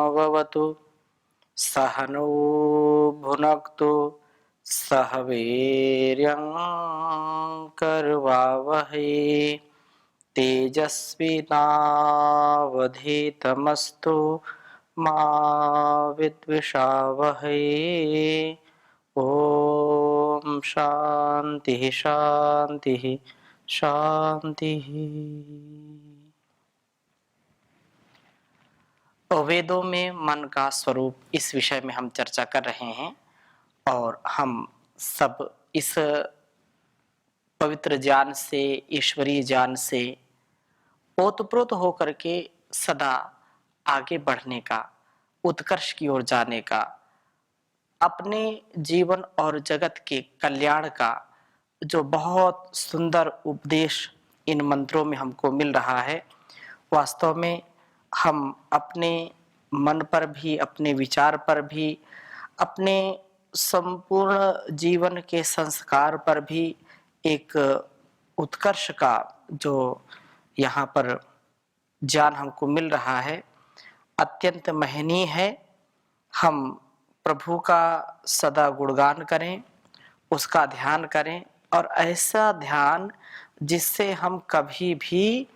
सहनाववतु सहनौ भुनक्तु सह वीर्यं करवावहै तेजस्विनावधीतमस्तु मा विद्विषावहै। ओम शांति शांति शांति। वेदों में मन का स्वरूप, इस विषय में हम चर्चा कर रहे हैं और हम सब इस पवित्र ज्ञान से, ईश्वरीय ज्ञान से ओतप्रोत होकर के सदा आगे बढ़ने का, उत्कर्ष की ओर जाने का, अपने जीवन और जगत के कल्याण का जो बहुत सुंदर उपदेश इन मंत्रों में हमको मिल रहा है, वास्तव में हम अपने मन पर भी, अपने विचार पर भी, अपने संपूर्ण जीवन के संस्कार पर भी एक उत्कर्ष का जो यहाँ पर ज्ञान हमको मिल रहा है, अत्यंत महनीय है। हम प्रभु का सदा गुणगान करें, उसका ध्यान करें, और ऐसा ध्यान जिससे हम कभी भी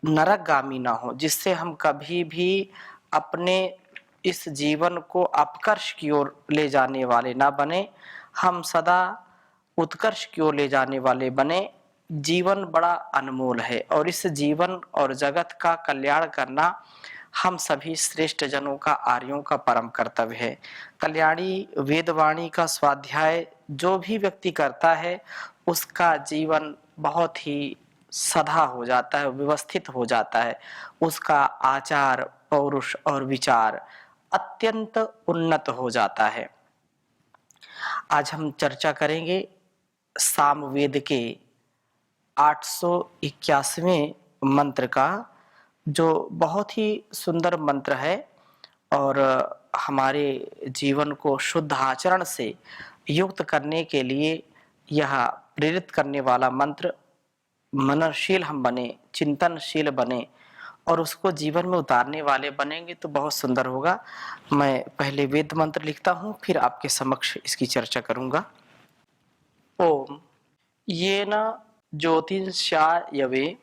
नरकगामी ना हो, जिससे हम कभी भी अपने इस जीवन को अपकर्ष की ओर ले जाने वाले ना बने, हम सदा उत्कर्ष की ओर ले जाने वाले बने। जीवन बड़ा अनमोल है और इस जीवन और जगत का कल्याण करना हम सभी श्रेष्ठ जनों का, आर्यों का परम कर्तव्य है। कल्याणी वेदवाणी का स्वाध्याय जो भी व्यक्ति करता है, उसका जीवन बहुत ही सधा हो जाता है, व्यवस्थित हो जाता है। उसका आचार, पौरुष और विचार अत्यंत उन्नत हो जाता है। आज हम चर्चा करेंगे सामवेद के 881वें मंत्र का, जो बहुत ही सुंदर मंत्र है और हमारे जीवन को शुद्ध आचरण से युक्त करने के लिए यह प्रेरित करने वाला मंत्र। मननशील हम बने, चिंतनशील बने और उसको जीवन में उतारने वाले बनेंगे तो बहुत सुंदर होगा। मैं पहले वेद मंत्र लिखता हूँ, फिर आपके समक्ष इसकी चर्चा करूंगा। ओम येन ज्योतिषायवे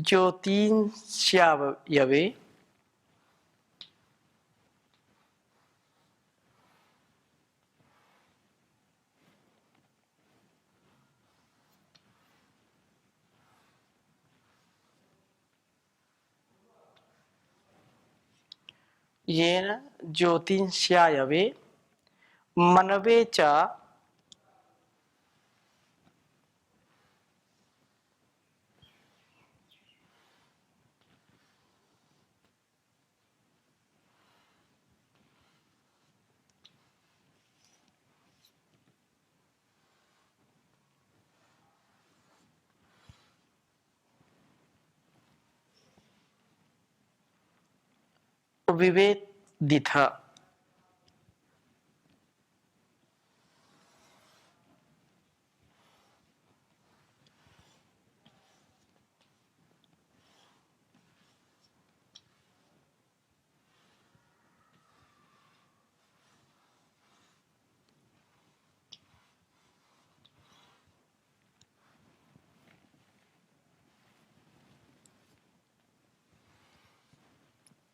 ज्योतिषायवे येन ज्योतिषायवे मनवे च विवेदिथ।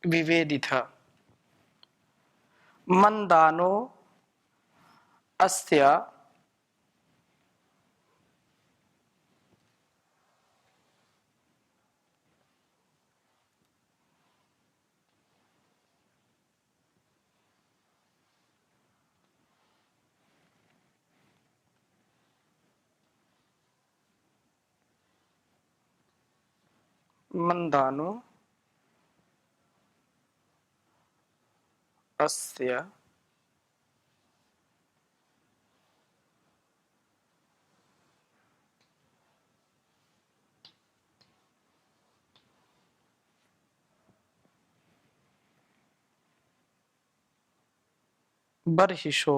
विवेदिथ मंदानो अस्य मंदानो अस्य बर्हिषो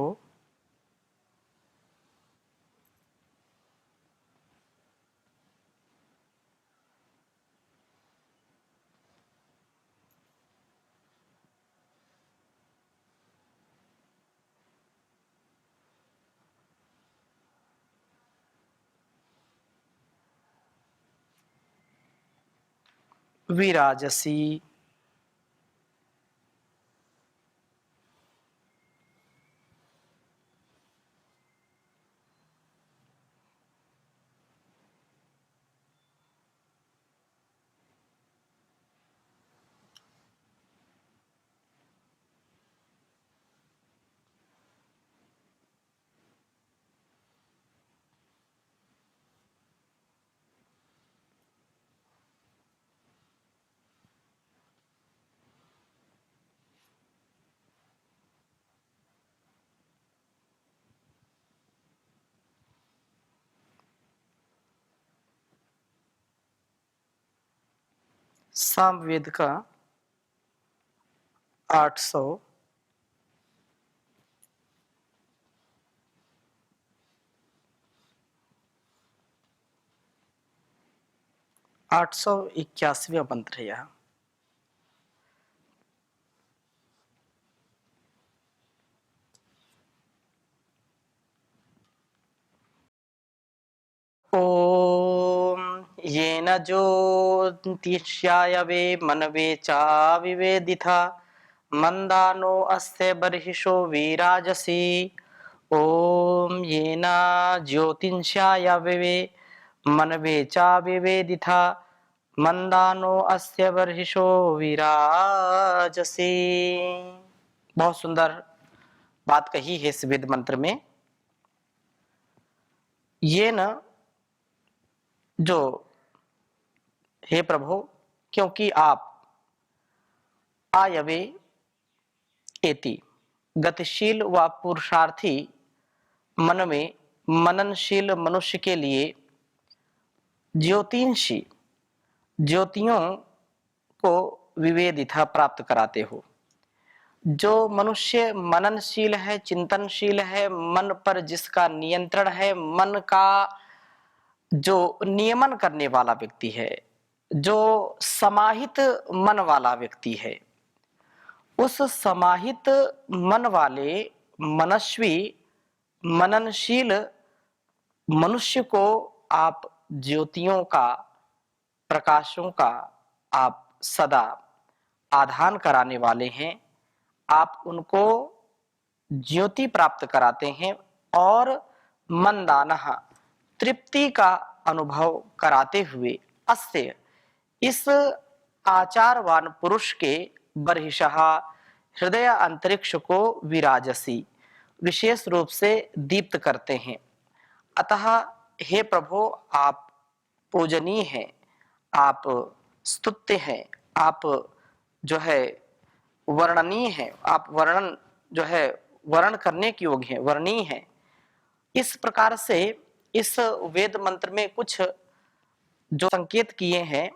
विराजसी। सामवेद का 800 881वां मंत्र है यह। ओम येन ज्योतिष्याय वे मनवे चा विवेदिथा मंदानो अस्य बर्हिषो विराजसी। ओम येन ज्योतिष्याय वे मनवे चा विवेदिथा मंदानो अस्य बर्हिषो विराजसी। बहुत सुंदर बात कही है इस वेद मंत्र में। ये न जो हे प्रभु, क्योंकि आप आयवे एति गतिशील व पुरुषार्थी मन में मननशील मनुष्य के लिए ज्योतिषी ज्योतियों को विवेदिता प्राप्त कराते हो। जो मनुष्य मननशील है, चिंतनशील है, मन पर जिसका नियंत्रण है, मन का जो नियमन करने वाला व्यक्ति है, जो समाहित मन वाला व्यक्ति है, उस समाहित मन वाले मनस्वी मननशील मनुष्य को आप ज्योतियों का, प्रकाशों का आप सदा आधान कराने वाले हैं। आप उनको ज्योति प्राप्त कराते हैं और मंदानः तृप्ति का अनुभव कराते हुए अस्य इस आचारवान पुरुष के बर्हिशः हृदय अंतरिक्ष को विराजसी विशेष रूप से दीप्त करते हैं। अतः हे प्रभु, आप पूजनीय हैं, आप स्तुत्य हैं, आप जो है वर्णनीय हैं, आप वर्णन जो है वर्ण करने के योग्य हैं, वर्णनीय हैं। इस प्रकार से इस वेद मंत्र में कुछ जो संकेत किए हैं,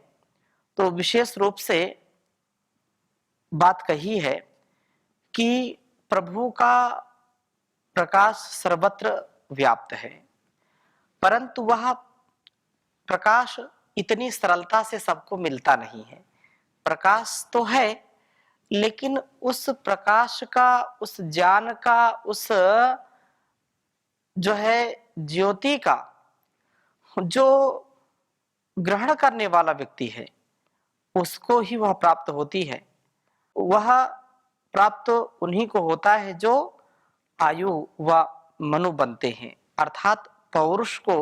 तो विशेष रूप से बात कही है कि प्रभु का प्रकाश सर्वत्र व्याप्त है, परंतु वह प्रकाश इतनी सरलता से सबको मिलता नहीं है। प्रकाश तो है, लेकिन उस प्रकाश का, उस ज्ञान का, उस जो है ज्योति का जो ग्रहण करने वाला व्यक्ति है, उसको ही वह प्राप्त होती है। वह प्राप्त उन्हीं को होता है जो आयु व मनु बनते हैं, अर्थात पौरुष को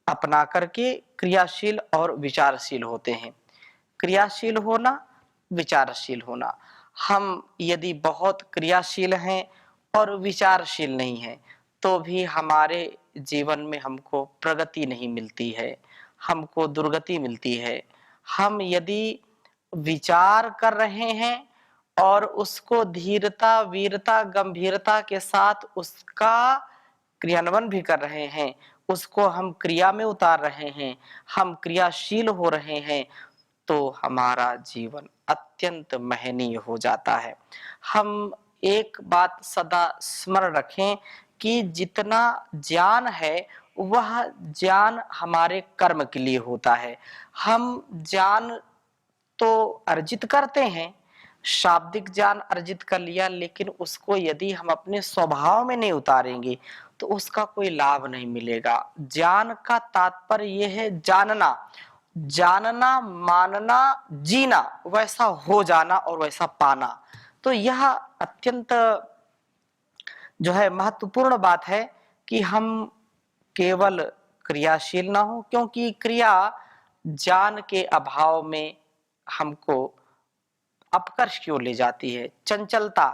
अपना करके क्रियाशील और विचारशील होते हैं। क्रियाशील होना, विचारशील होना। हम यदि बहुत क्रियाशील हैं और विचारशील नहीं हैं, तो भी हमारे जीवन में हमको प्रगति नहीं मिलती है, हमको दुर्गति मिलती है, हम यदि विचार कर रहे हैं और उसको धीरता, वीरता, गंभीरता के साथ उसका क्रियान्वयन भी कर रहे हैं, उसको हम क्रिया में उतार रहे हैं, हम क्रियाशील हो रहे हैं, तो हमारा जीवन अत्यंत महनीय हो जाता है। हम एक बात सदा स्मरण रखें कि जितना ज्ञान है वह ज्ञान हमारे कर्म के लिए होता है। हम ज्ञान तो अर्जित करते हैं, शाब्दिक ज्ञान अर्जित कर लिया, लेकिन उसको यदि हम अपने स्वभाव में नहीं उतारेंगे तो उसका कोई लाभ नहीं मिलेगा। ज्ञान का तात्पर्य यह है जानना, जानना, मानना, जीना, वैसा हो जाना और वैसा पाना। तो यह अत्यंत जो है महत्वपूर्ण बात है कि हम केवल क्रियाशील ना हो, क्योंकि क्रिया ज्ञान के अभाव में हमको अपकर्ष की ओर ले जाती है। चंचलता,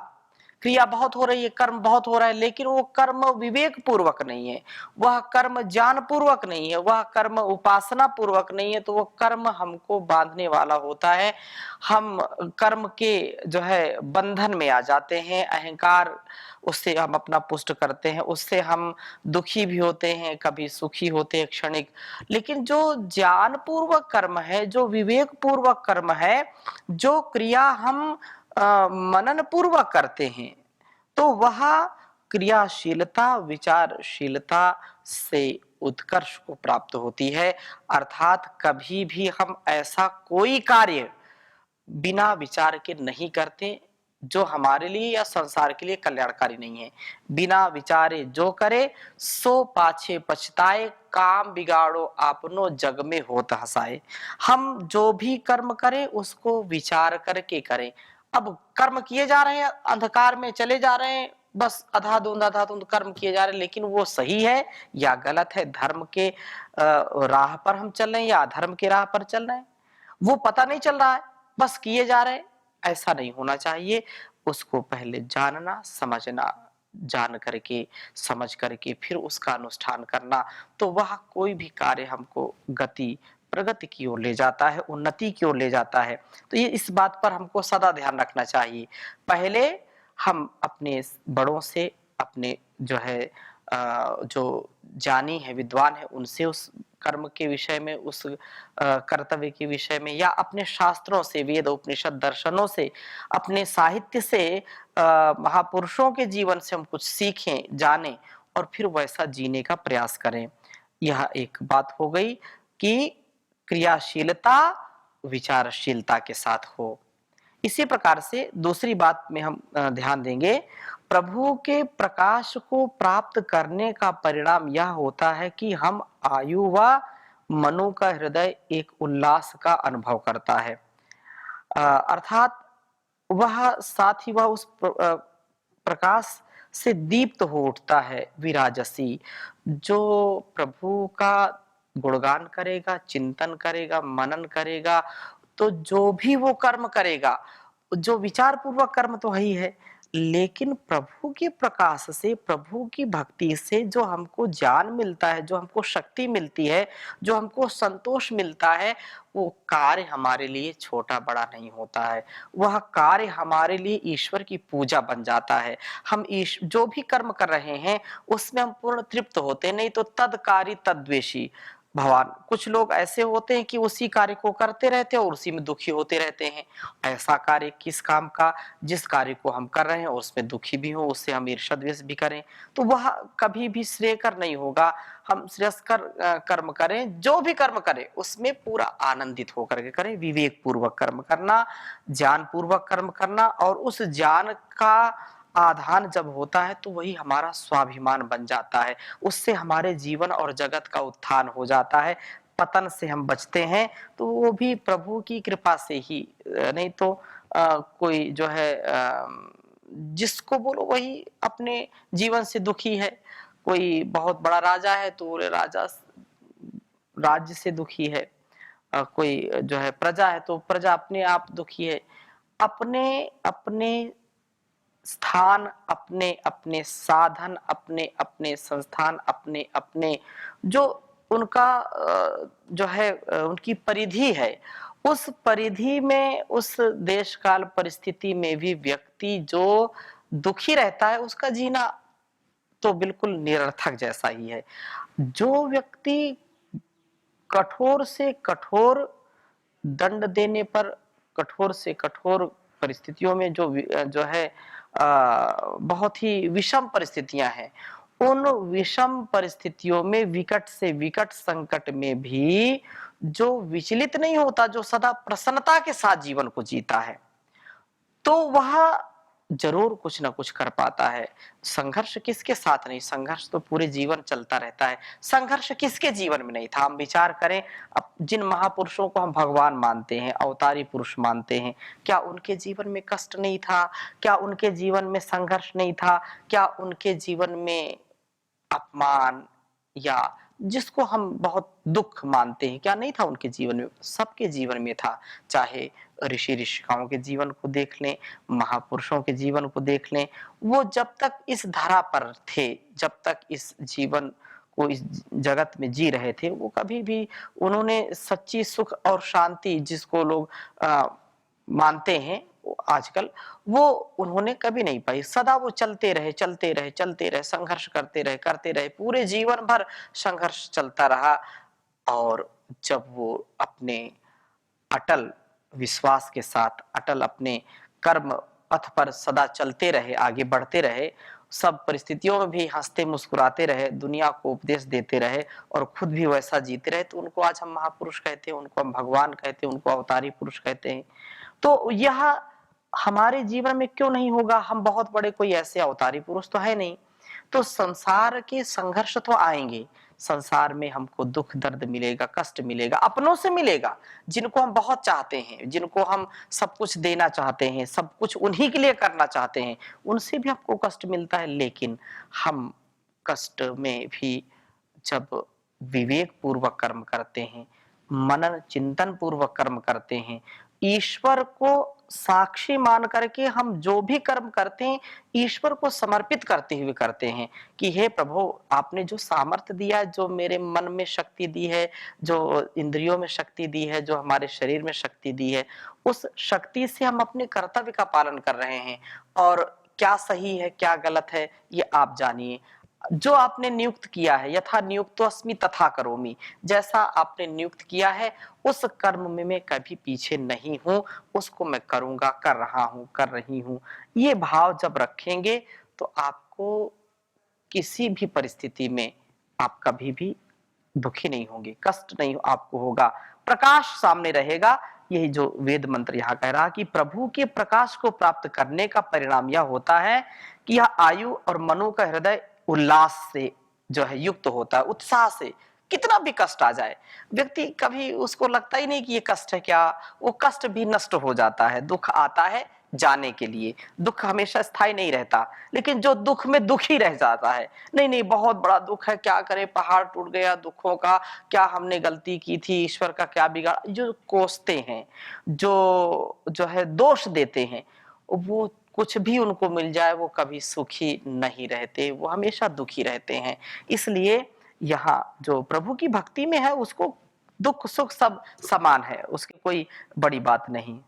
क्रिया बहुत हो रही है, कर्म बहुत हो रहा है, लेकिन वो कर्म विवेक पूर्वक नहीं है, वह कर्म ज्ञान पूर्वक नहीं है, वह कर्म उपासना पूर्वक नहीं है, तो वो कर्म हमको बांधने वाला होता है। हम कर्म के जो है बंधन में आ जाते हैं, अहंकार उससे हम अपना पुष्ट करते हैं, उससे हम दुखी भी होते हैं, कभी सुखी होते हैं क्षणिक। लेकिन जो ज्ञान पूर्वक कर्म है, जो विवेक पूर्वक कर्म है, जो क्रिया हम मनन पूर्वक करते हैं, तो वह क्रियाशीलता, विचारशीलता से उत्कर्ष को प्राप्त होती है। अर्थात कभी भी हम ऐसा कोई कार्य बिना विचार के नहीं करते जो हमारे लिए या संसार के लिए कल्याणकारी नहीं है। बिना विचारे जो करे सो पाछे पछताए, काम बिगाड़ो आपनो जग में होत हसाए। हम जो भी कर्म करें उसको विचार करके करें। अब कर्म किए जा रहे हैं, अंधकार में चले जा रहे हैं, बस अंधाधुंध कर्म किए जा रहे हैं, लेकिन वो सही है या गलत है, धर्म के राह पर हम चल रहे हैं या अधर्म के राह पर चल रहे हैं, वो पता नहीं चल रहा है, बस किए जा रहे हैं। ऐसा नहीं होना चाहिए। उसको पहले जानना, समझना, जान करके, समझ करके फिर उसका अनुष्ठान करना, तो वह कोई भी कार्य हमको गति, प्रगति की ओर ले जाता है, उन्नति की ओर ले जाता है। तो ये इस बात पर हमको सदा ध्यान रखना चाहिए। पहले हम अपने बड़ों से, अपने जो है जो ज्ञानी है, विद्वान है, उनसे उस कर्म के विषय में, उस कर्तव्य के विषय में, या अपने शास्त्रों से, वेद उपनिषद दर्शनों से, अपने साहित्य से, महापुरुषों के जीवन से हम कुछ सीखें, जानें और फिर वैसा जीने का प्रयास करें। यह एक बात हो गई कि क्रियाशीलता विचारशीलता के साथ हो। इसी प्रकार से दूसरी बात में हम ध्यान देंगे, प्रभु के प्रकाश को प्राप्त करने का परिणाम यह होता है कि हम आयु व मनु का हृदय एक उल्लास का अनुभव करता है। अर्थात वह साथ ही वह उस प्रकाश से दीप्त हो उठता है, विराजसी। जो प्रभु का गुणगान करेगा, चिंतन करेगा, मनन करेगा, तो जो भी वो कर्म करेगा, जो विचार पूर्वक कर्म तो ही है, लेकिन प्रभु के प्रकाश से, प्रभु की भक्ति से जो हमको ज्ञान मिलता है, जो हमको शक्ति मिलती है, जो हमको संतोष मिलता है, वो कार्य हमारे लिए छोटा बड़ा नहीं होता है। वह कार्य हमारे लिए ईश्वर की पूजा बन जाता है। हम जो भी कर्म कर रहे हैं उसमें हम पूर्ण तृप्त होते, नहीं तो तदकारी तद्वेषी भगवान। कुछ लोग ऐसे होते हैं कि उसी कार्य को करते रहते हैं और उसी में दुखी होते रहते हैं। ऐसा कार्य किस काम का, जिस कार्य को हम कर रहे हैं उसमें दुखी भी हो, उससे हम ईर्ष्या द्वेष भी करें, तो वह कभी भी श्रेयकर नहीं होगा। हम श्रेयस्कर कर्म करें, जो भी कर्म करें उसमें पूरा आनंदित होकर के करें, विवेक पूर्वक कर्म करना, ज्ञान पूर्वक कर्म करना, और उस ज्ञान का आधान जब होता है तो वही हमारा स्वाभिमान बन जाता है। उससे हमारे जीवन और जगत का उत्थान हो जाता है, पतन से हम बचते हैं, तो वो भी प्रभु की कृपा से ही। नहीं तो कोई जो है जिसको बोलो वही अपने जीवन से दुखी है। कोई बहुत बड़ा राजा है तो राजा राज्य से दुखी है, कोई जो है प्रजा है तो प्रजा अपने आप दुखी है। अपने अपने स्थान, अपने अपने साधन, अपने अपने संस्थान, अपने अपने जो उनका जो है उनकी परिधि है, उस परिधि में, उस देश काल परिस्थिति में भी व्यक्ति जो दुखी रहता है उसका जीना तो बिल्कुल निरर्थक जैसा ही है। जो व्यक्ति कठोर से कठोर दंड देने पर, कठोर से कठोर परिस्थितियों में जो है बहुत ही विषम परिस्थितियां हैं, उन विषम परिस्थितियों में, विकट से विकट संकट में भी जो विचलित नहीं होता, जो सदा प्रसन्नता के साथ जीवन को जीता है, तो वह जरूर कुछ ना कुछ कर पाता है। संघर्ष किसके साथ नहीं, संघर्ष तो पूरे जीवन चलता रहता है। संघर्ष किसके जीवन में नहीं था? हम विचार करें, अब जिन महापुरुषों को हम भगवान मानते हैं, अवतारी पुरुष मानते हैं, क्या उनके जीवन में कष्ट नहीं था? क्या उनके जीवन में संघर्ष नहीं था? क्या उनके जीवन में अपमान या जिसको हम बहुत दुख मानते हैं, क्या नहीं था उनके जीवन में? सबके जीवन में था। चाहे ऋषि ऋषिकाओं के जीवन को देख लें, महापुरुषों के जीवन को देख लें, वो जब तक इस धरा पर थे, जब तक इस जीवन को, इस जगत में जी रहे थे, वो कभी भी उन्होंने सच्ची सुख और शांति जिसको लोग मानते हैं आजकल, वो उन्होंने कभी नहीं पाई। सदा वो चलते रहे, चलते रहे, चलते रहे, संघर्ष करते रहे, पूरे जीवन भर संघर्ष चलता रहा। और जब वो अपने अटल विश्वास के साथ, अटल अपने कर्म पथ पर सदा चलते रहे, आगे बढ़ते रहे, सब परिस्थितियों में भी हंसते मुस्कुराते रहे, दुनिया को उपदेश देते रहे और खुद भी वैसा जीते रहे, तो उनको आज हम महापुरुष कहते हैं, उनको हम भगवान कहते हैं, उनको अवतारी पुरुष कहते हैं। तो यह हमारे जीवन में क्यों नहीं होगा? हम बहुत बड़े कोई ऐसे अवतारी पुरुष तो है नहीं। तो संसार के संघर्ष तो आएंगे, संसार में हमको दुख दर्द मिलेगा, कष्ट मिलेगा, अपनों से मिलेगा, जिनको हम बहुत चाहते हैं, जिनको हम सब कुछ देना चाहते हैं, सब कुछ उन्हीं के लिए करना चाहते हैं, उनसे भी हमको कष्ट मिलता है। लेकिन हम कष्ट में भी जब विवेक पूर्वक कर्म करते हैं, मनन चिंतन पूर्वक कर्म करते हैं, ईश्वर को साक्षी मान करके हम जो भी कर्म करते हैं, ईश्वर को समर्पित करते हुए करते हैं कि हे प्रभु, आपने जो सामर्थ्य दिया है, जो मेरे मन में शक्ति दी है, जो इंद्रियों में शक्ति दी है, जो हमारे शरीर में शक्ति दी है, उस शक्ति से हम अपने कर्तव्य का पालन कर रहे हैं। और क्या सही है, क्या गलत है, ये आप जानिए। जो आपने नियुक्त किया है, यथा नियुक्तोऽस्मि तथा करोमि, जैसा आपने नियुक्त किया है उस कर्म में मैं कभी पीछे नहीं हूं, उसको मैं करूंगा, कर रहा हूं, कर रही हूं। ये भाव जब रखेंगे तो आपको किसी भी परिस्थिति में आप कभी भी दुखी नहीं होंगे, कष्ट नहीं आपको होगा, प्रकाश सामने रहेगा। यही जो वेद मंत्र यहाँ कह रहा कि प्रभु के प्रकाश को प्राप्त करने का परिणाम यह होता है कि यह आयु और मनु का हृदय उल्लास से जो है युक्त होता है, उत्साह से। कितना भी कष्ट आ जाए, व्यक्ति कभी उसको लगता ही नहीं कि ये कष्ट है क्या, वो कष्ट भी नष्ट हो जाता है। दुख आता है जाने के लिए, दुख हमेशा स्थायी नहीं रहता, लेकिन जो दुख में दुखी रह जाता है, नहीं नहीं बहुत बड़ा दुख है, क्या करें, पहाड़ टूट गया दुखों का, क्या हमने गलती की थी, ईश्वर का क्या बिगाड़, जो कोसते हैं, जो है दोष देते हैं, वो कुछ भी उनको मिल जाए वो कभी सुखी नहीं रहते, वो हमेशा दुखी रहते हैं। इसलिए यहाँ जो प्रभु की भक्ति में है उसको दुख सुख सब समान है, उसकी कोई बड़ी बात नहीं।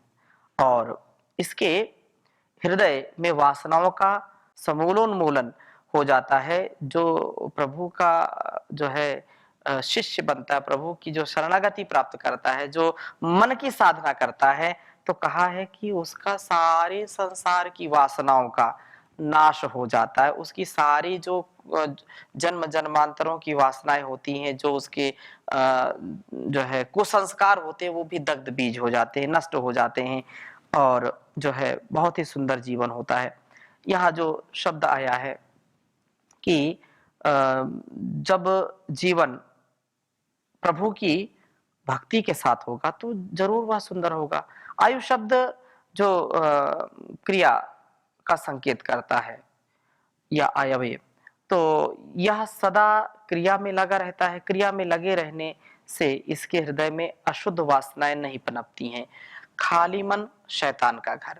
और इसके हृदय में वासनाओं का समूलोन्मूलन हो जाता है। जो प्रभु का जो है शिष्य बनता है, प्रभु की जो शरणागति प्राप्त करता है, जो मन की साधना करता है, तो कहा है कि उसका सारे संसार की वासनाओं का नाश हो जाता है। उसकी सारी जो जन्म जन्मांतरों की वासनाएं होती हैं, जो उसके जो है कुसंस्कार होते हैं, वो भी दग्ध बीज हो जाते हैं, नष्ट हो जाते हैं, और जो है बहुत ही सुंदर जीवन होता है। यहाँ जो शब्द आया है कि जब जीवन प्रभु की भक्ति के साथ होगा तो जरूर वह सुंदर होगा। आयु शब्द जो क्रिया का संकेत करता है या आयव्य, तो यह सदा क्रिया में लगा रहता है। क्रिया में लगे रहने से इसके हृदय में अशुद्ध वासनाएं नहीं पनपती हैं। खाली मन शैतान का घर।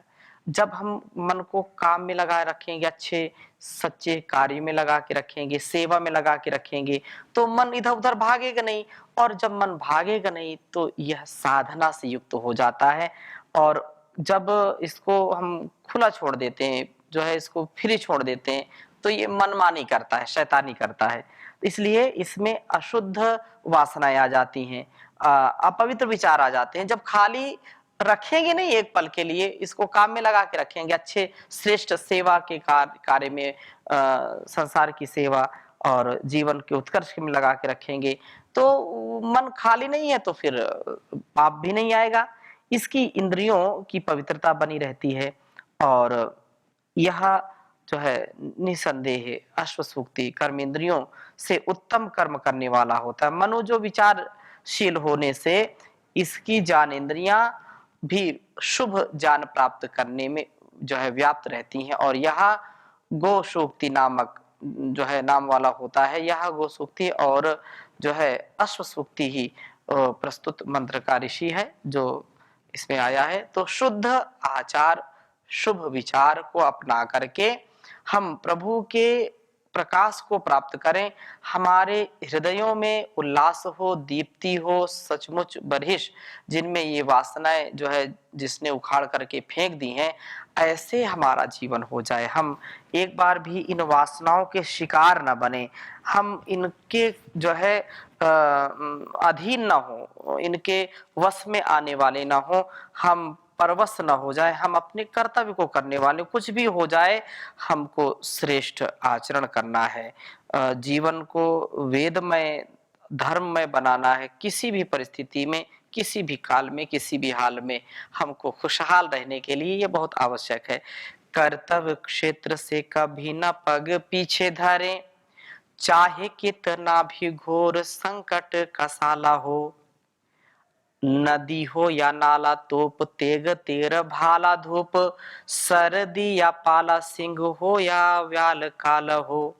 जब हम मन को काम में लगा रखेंगे, अच्छे सच्चे कार्य में लगा के रखेंगे, सेवा में लगा के रखेंगे, तो मन इधर-उधर भागेगा नहीं। और जब मन भागेगा नहीं तो यह साधना से युक्त हो जाता है। और जब इसको हम खुला छोड़ देते हैं, जो है इसको फ्री छोड़ देते हैं, तो ये मनमानी करता है, शैतानी करता है। इसलिए इसमें अशुद्ध वासनाएँ आ जाती हैं, अपवित्र विचार आ जाते हैं। जब खाली रखेंगे नहीं एक पल के लिए, इसको काम में लगा के रखेंगे, अच्छे श्रेष्ठ सेवा के कार्य में, संसार की सेवा और जीवन के उत्कर्ष में लगा के रखेंगे, तो मन खाली नहीं है तो फिर पाप भी नहीं आएगा। इसकी इंद्रियों की पवित्रता बनी रहती है। और यह जो है निसंदेह अश्वसूक्ति कर्म इंद्रियों से उत्तम कर्म करने वाला होता है। मनो जो विचारशील होने से इसकी ज्ञानेंद्रियां भी शुभ ज्ञान प्राप्त करने में जो है व्याप्त रहती हैं। और यह गोसूक्ति नामक जो है नाम वाला होता है। यह गोसूक्ति और जो है अश्वसूक्ति ही प्रस्तुत मंत्र का ऋषि है जो इसमें आया है। तो शुद्ध आचार शुभ विचार को अपना करके हम प्रभु के प्रकाश को प्राप्त करें, हमारे हृदयों में उल्लास हो, दीप्ति हो, सचमुच बरहिश जिनमें ये वासनाएं जो है जिसने उखाड़ करके फेंक दी हैं, ऐसे हमारा जीवन हो जाए। हम एक बार भी इन वासनाओं के शिकार न बने, हम इनके जो है अधीन न हो, इनके वश में आने वाले न हो, हम परवश न हो जाए, हम अपने कर्तव्य को करने वाले, कुछ भी हो जाए हमको श्रेष्ठ आचरण करना है। जीवन को वेदमय धर्ममय बनाना है। किसी भी परिस्थिति में, किसी भी काल में, किसी भी हाल में हमको खुशहाल रहने के लिए ये बहुत आवश्यक है। कर्तव्य क्षेत्र से कभी न पग पीछे धरे, चाहे कितना भी घोर संकट का साला हो। नदी हो या नाला तोप, तेग तेर भाला धूप, सर्दी या पाला, सिंह हो या व्याल काल हो।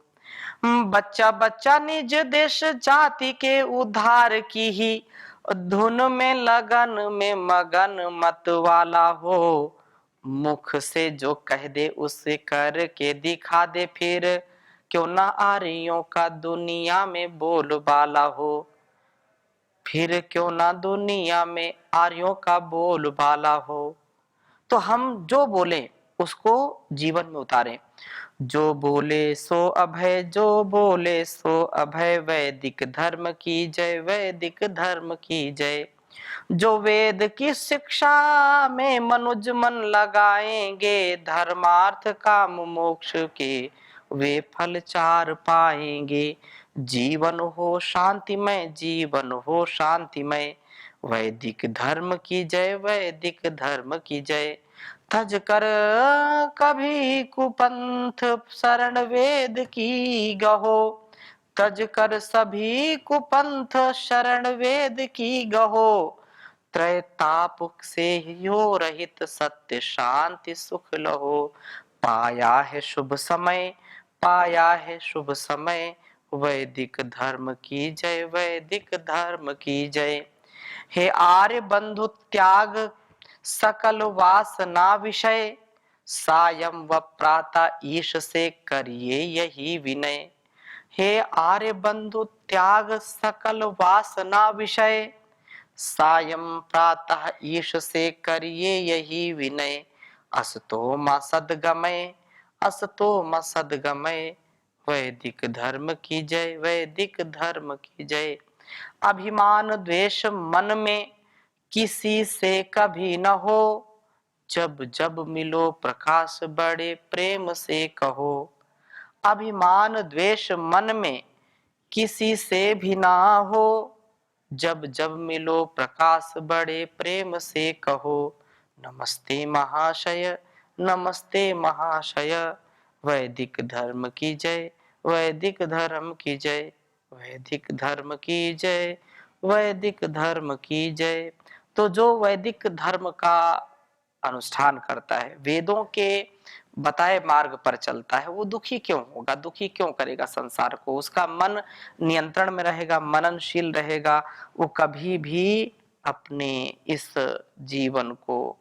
बच्चा बच्चा निज देश जाति के उद्धार की ही धुन में लगन में मगन मत वाला हो। मुख से जो कह दे उसे कर के दिखा दे, फिर क्यों ना आर्यों का दुनिया में बोलबाला हो। फिर क्यों ना दुनिया में आर्यों का बोलबाला हो। तो हम जो बोले उसको जीवन में उतारें। जो बोले सो अभय, जो बोले सो अभय, वैदिक धर्म की जय, वैदिक धर्म की जय। जो वेद की शिक्षा में मनुज मन लगाएंगे, धर्मार्थ काम मोक्ष के वे फल चार पाएंगे। जीवन हो शांतिमय, जीवन हो शांतिमय, वैदिक धर्म की जय, वैदिक धर्म की जय। तज कर कभी कुपंथ शरण वेद की गहो, तज कर सभी कुपंथ शरण वेद की गहो। त्रैताप से हो रहित सत्य शांति सुख लहो। पाया है शुभ समय, पाया है शुभ समय, वैदिक धर्म की जय, वैदिक धर्म की जय। हे आर्य बंधु त्याग सकल वासना विषय, सायं व प्रातः ईश से करिए यही विनय। हे आर्य बंधु त्याग सकल वासना विषय, सायं प्रातः ईश से करिए यही विनय। असतो मा सद्गमय, असतो मा सद्गमय, वैदिक धर्म की जय, वैदिक धर्म की जय। अभिमान द्वेष मन में किसी से कभी न हो, जब जब मिलो प्रकाश बड़े प्रेम से कहो। अभिमान द्वेष मन में किसी से भी ना हो, जब जब मिलो प्रकाश बड़े प्रेम से कहो। नमस्ते महाशय, नमस्ते महाशय, वैदिक धर्म की जय, वैदिक धर्म की जय, वैदिक धर्म की जय, वैदिक धर्म की जय। तो जो वैदिक धर्म का अनुष्ठान करता है, वेदों के बताए मार्ग पर चलता है, वो दुखी क्यों होगा, दुखी क्यों करेगा संसार को। उसका मन नियंत्रण में रहेगा, मननशील रहेगा, वो कभी भी अपने इस जीवन को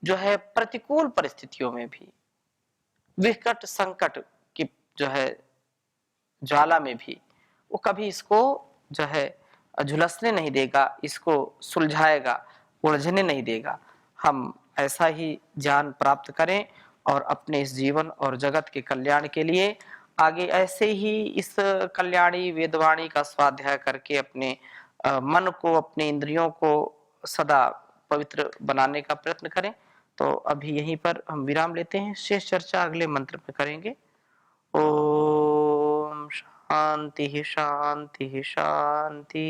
जो है प्रतिकूल परिस्थितियों में भी, विकट संकट की जो है ज्वाला में भी वो कभी इसको जो है झुलसने नहीं देगा, इसको सुलझाएगा, उलझने नहीं देगा। हम ऐसा ही ज्ञान प्राप्त करें और अपने इस जीवन और जगत के कल्याण के लिए आगे ऐसे ही इस कल्याणी वेदवाणी का स्वाध्याय करके अपने मन को, अपने इंद्रियों को सदा पवित्र बनाने का प्रयत्न करें। तो अभी यहीं पर हम विराम लेते हैं, शेष चर्चा अगले मंत्र में करेंगे। ओम शांति शांति शांति।